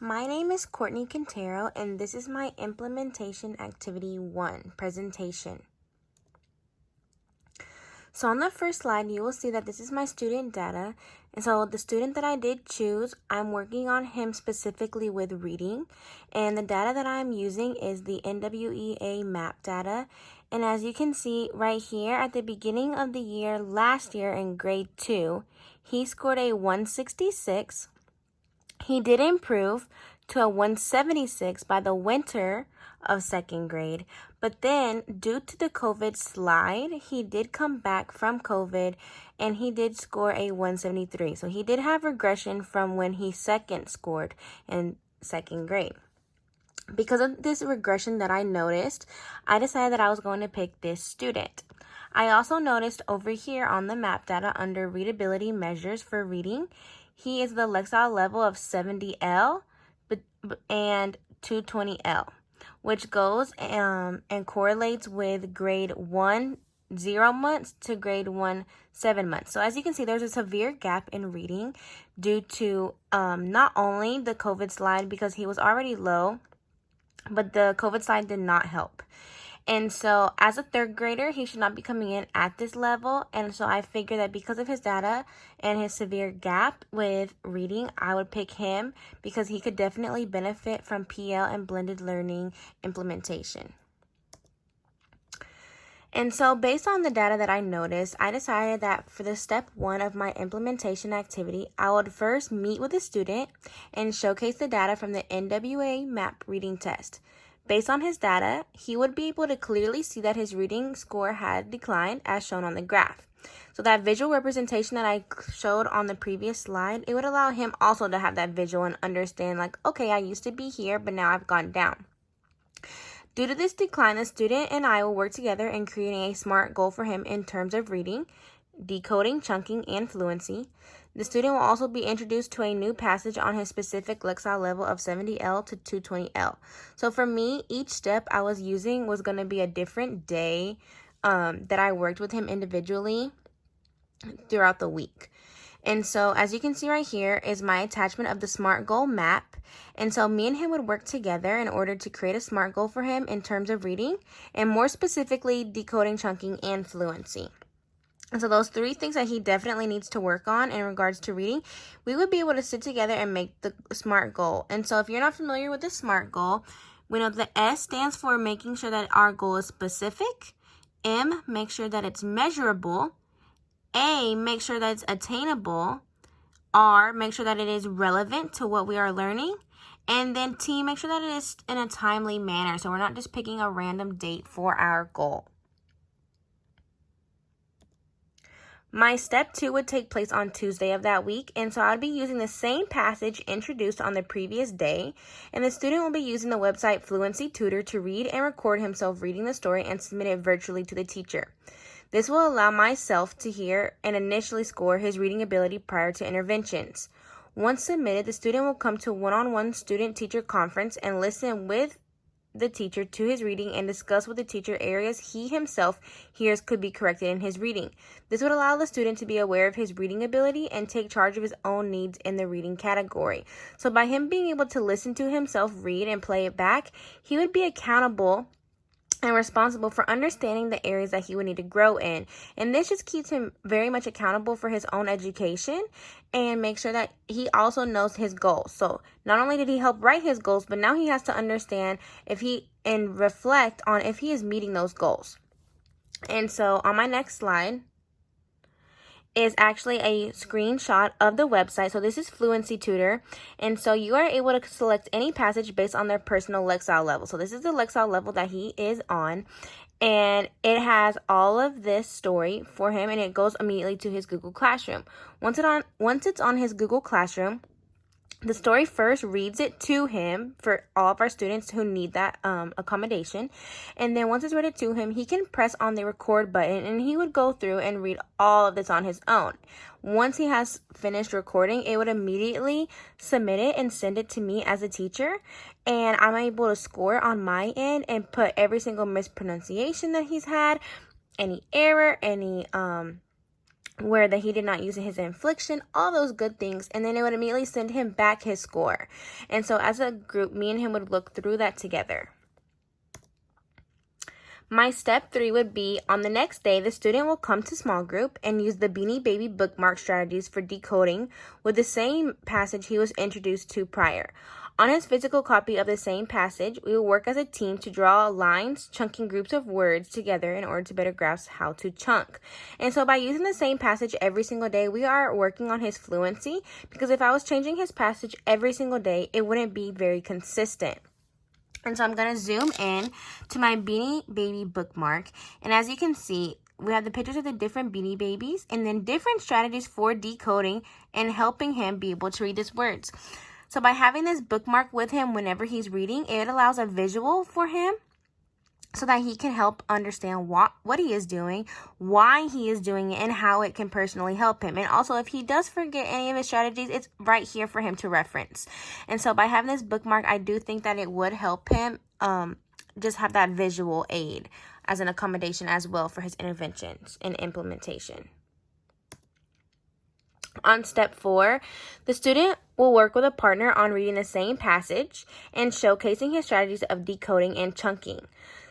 My name is Courtney Quintero, and this is my Implementation Activity 1 presentation. So on the first slide, you will see that this is my student data. And so the student that I did choose, I'm working on him specifically with reading. And the data that I'm using is the NWEA MAP data. And as you can see right here at the beginning of the year, last year in grade 2, he scored a 166. He did improve to a 176 by the winter of second grade, but then due to the COVID slide, he did come back from COVID and he did score a 173. So he did have regression from when he second scored in second grade. Because of this regression that I noticed, I decided that I was going to pick this student. I also noticed over here on the map data under readability measures for reading, he is the Lexile level of 70L and 220L, which goes and correlates with grade 1, 0 months to grade 1, 7 months. So as you can see, there's a severe gap in reading due to not only the COVID slide because he was already low, but the COVID slide did not help. And so as a third grader, he should not be coming in at this level. And so I figured that because of his data and his severe gap with reading, I would pick him because he could definitely benefit from PL and blended learning implementation. And so based on the data that I noticed, I decided that for the step 1 of my implementation activity, I would first meet with the student and showcase the data from the NWEA MAP reading test. Based on his data, he would be able to clearly see that his reading score had declined as shown on the graph. So that visual representation that I showed on the previous slide, it would allow him also to have that visual and understand like, okay, I used to be here, but now I've gone down. Due to this decline, the student and I will work together in creating a SMART goal for him in terms of reading, decoding, chunking, and fluency. The student will also be introduced to a new passage on his specific Lexile level of 70L to 220L. So for me, each step I was using was going to be a different day that I worked with him individually throughout the week. And so as you can see right here is my attachment of the SMART goal map. And so me and him would work together in order to create a SMART goal for him in terms of reading and more specifically decoding, chunking, and fluency. And so those 3 things that he definitely needs to work on in regards to reading, we would be able to sit together and make the SMART goal. And so if you're not familiar with the SMART goal, we know the S stands for making sure that our goal is specific. M, make sure that it's measurable. A, make sure that it's attainable. R, make sure that it is relevant to what we are learning. And then T, make sure that it is in a timely manner. So we're not just picking a random date for our goal. My step 2 would take place on Tuesday of that week, and so I'd be using the same passage introduced on the previous day, and the student will be using the website Fluency Tutor to read and record himself reading the story and submit it virtually to the teacher. This will allow myself to hear and initially score his reading ability prior to interventions. Once submitted, the student will come to a one-on-one student-teacher conference and listen with the teacher to his reading and discuss with the teacher areas he himself hears could be corrected in his reading. This would allow the student to be aware of his reading ability and take charge of his own needs in the reading category. So by him being able to listen to himself read and play it back, he would be accountable and responsible for understanding the areas that he would need to grow in. And this just keeps him very much accountable for his own education and make sure that he also knows his goals. So not only did he help write his goals, but now he has to understand and reflect on if he is meeting those goals. And so on my next slide is actually a screenshot of the website. So this is Fluency Tutor. And so you are able to select any passage based on their personal Lexile level. So this is the Lexile level that he is on. And it has all of this story for him and it goes immediately to his Google Classroom. Once it's on his Google Classroom, the story first reads it to him for all of our students who need that accommodation. And then once it's read it to him, he can press on the record button and he would go through and read all of this on his own. Once he has finished recording, it would immediately submit it and send it to me as a teacher. And I'm able to score on my end and put every single mispronunciation that he's had, any error, any where that he did not use his inflection, all those good things, and then it would immediately send him back his score. And so as a group, me and him would look through that together. My step 3 would be, on the next day, the student will come to small group and use the Beanie Baby bookmark strategies for decoding with the same passage he was introduced to prior. On his physical copy of the same passage, we will work as a team to draw lines, chunking groups of words together in order to better grasp how to chunk. And so by using the same passage every single day, we are working on his fluency, because if I was changing his passage every single day, it wouldn't be very consistent. And so I'm going to zoom in to my Beanie Baby bookmark. And as you can see, we have the pictures of the different Beanie Babies and then different strategies for decoding and helping him be able to read these words. So by having this bookmark with him whenever he's reading, it allows a visual for him so that he can help understand what he is doing, why he is doing it, and how it can personally help him. And also, if he does forget any of his strategies, it's right here for him to reference. And so by having this bookmark, I do think that it would help him just have that visual aid as an accommodation as well for his interventions and implementation. On step 4, the student will work with a partner on reading the same passage and showcasing his strategies of decoding and chunking.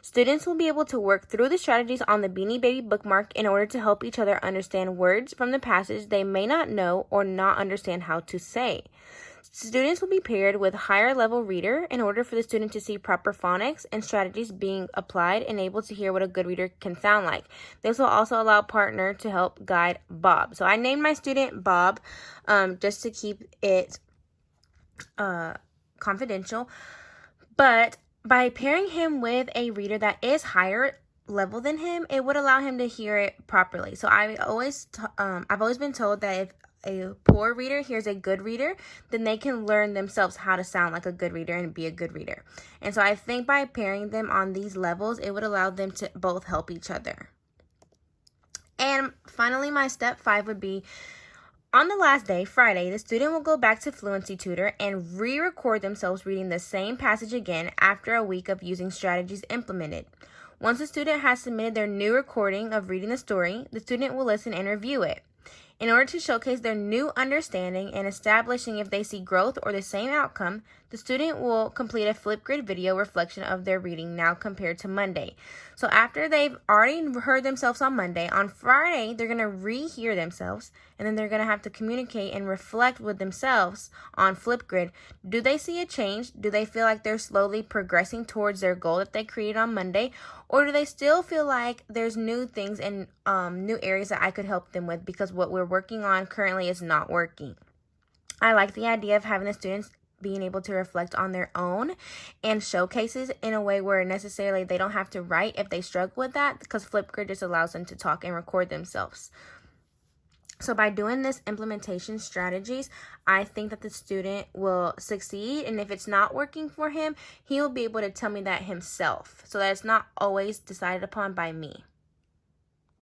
Students will be able to work through the strategies on the Beanie Baby bookmark in order to help each other understand words from the passage they may not know or not understand how to say. Students will be paired with a higher level reader in order for the student to see proper phonics and strategies being applied and able to hear what a good reader can sound like. This will also allow a partner to help guide Bob. So I named my student Bob just to keep it confidential. But by pairing him with a reader that is higher level than him, it would allow him to hear it properly. So I've always been told that if a poor reader hears a good reader, then they can learn themselves how to sound like a good reader and be a good reader. And so I think by pairing them on these levels, it would allow them to both help each other. And finally, my step 5 would be, on the last day, Friday, the student will go back to Fluency Tutor and re-record themselves reading the same passage again after a week of using strategies implemented. Once the student has submitted their new recording of reading the story, the student will listen and review it. In order to showcase their new understanding and establishing if they see growth or the same outcome, the student will complete a Flipgrid video reflection of their reading now compared to Monday. So after they've already heard themselves on Monday, on Friday, they're going to rehear themselves, and then they're going to have to communicate and reflect with themselves on Flipgrid. Do they see a change? Do they feel like they're slowly progressing towards their goal that they created on Monday? Or do they still feel like there's new things and new areas that I could help them with because what we're working on currently is not working? I like the idea of having the students being able to reflect on their own and showcases in a way where necessarily they don't have to write if they struggle with that, because Flipgrid just allows them to talk and record themselves. So by doing this implementation strategies, I think that the student will succeed. And if it's not working for him, he'll be able to tell me that himself, so that it's not always decided upon by me.